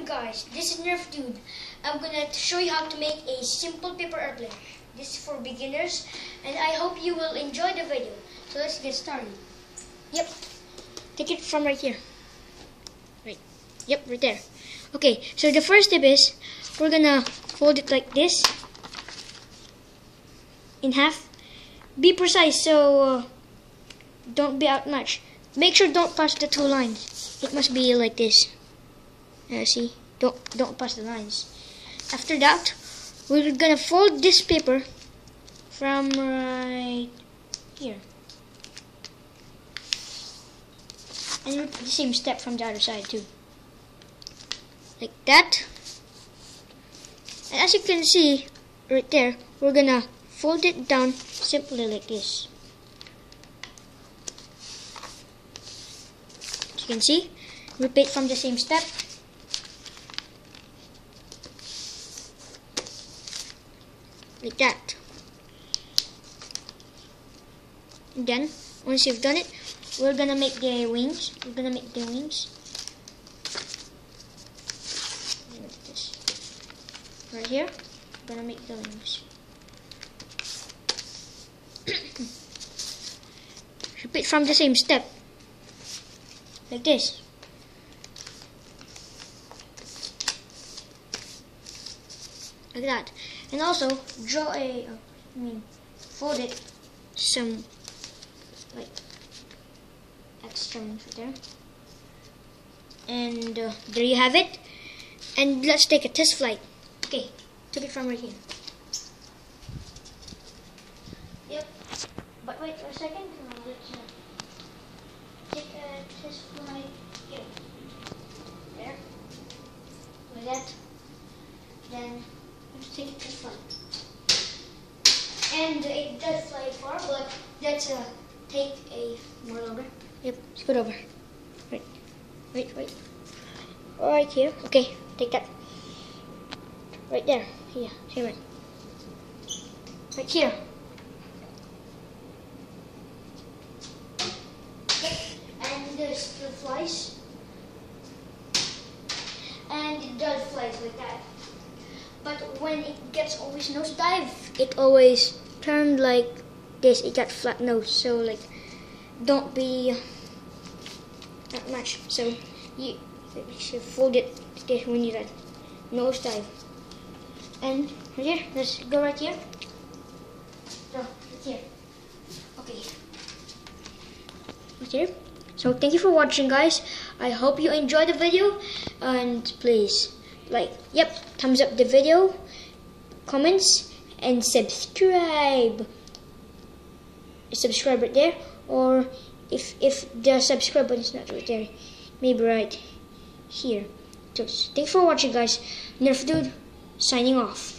guys, this is Nerf Dude. I'm gonna show you how to make a simple paper airplane. This is for beginners and I hope you will enjoy the video. So let's get started. Yep, take it from right here. Right, yep, right there. Okay, so the first step is we're gonna fold it like this in half. Be precise, so don't be outmatched. Make sure don't pass the two lines. It must be like this. See, don't pass the lines. After that, we're gonna fold this paper from right here, and repeat the same step from the other side too, like that. And as you can see right there, we're gonna fold it down simply like this. As you can see, repeat from the same step. Like that. And then, once you've done it, we're gonna make the wings. Like this. Right here, we're gonna make the wings. Repeat from the same step. Like this. Like that. And also draw fold it some like extra ones right there. And there you have it. And let's take a test flight. Okay, took it from right here. Yep. But wait for a second. Let's take a test flight here. There. Like that. Then let's take it to fly. And it does fly far, but let's take a more longer. Yep, scoot over. Wait. Right here. Okay, take that. Right there. Yeah, here. Right here. Okay, and this still flies. And it does flies like that. But when it gets always nosedive, it always turned like this. It got flat nose, so like don't be that much. So you should fold it when you like nosedive. And right here, let's go right here. So right here. Okay. Right here. So thank you for watching, guys. I hope you enjoyed the video, and please thumbs up the video, comments, and subscribe. Subscribe right there, or if the subscribe button is not right there, maybe right here. So thanks for watching, guys. Nerf Dude signing off.